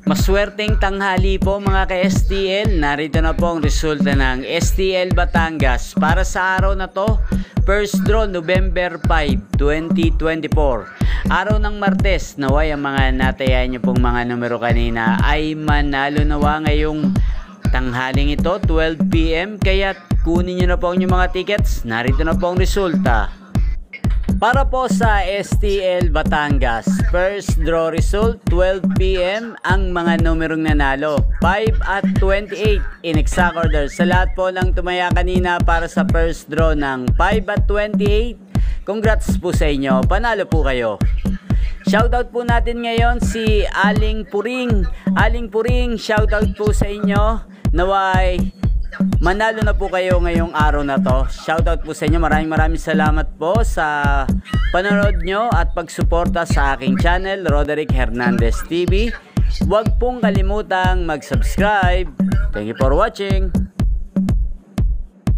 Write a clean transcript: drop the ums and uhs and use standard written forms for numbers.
Maswerteng tanghali po mga ka-STL. Narito na po ang resulta ng STL Batangas para sa araw na to. First draw November 5, 2024. Araw ng Martes, naway ang mga natayan nyo pong mga numero kanina ay manalo nawa ngayong tanghaling ito, 12 PM. Kaya kunin nyo na po ang inyong mga tickets. Narito na po ang resulta. Para po sa STL Batangas, first draw result, 12 PM ang mga numerong nanalo, 5 at 28 in exact order. Sa lahat po ng tumaya kanina para sa first draw ng 5 at 28, congrats po sa inyo, panalo po kayo. Shoutout po natin ngayon si Aling Puring. Aling Puring, shoutout po sa inyo. Naway manalo na po kayo ngayong araw na to. Shoutout po sa inyo. Maraming salamat po sa panonood nyo at pagsuporta sa aking channel, Roderick Hernandez TV. Huwag pong kalimutang mag-subscribe. Thank you for watching.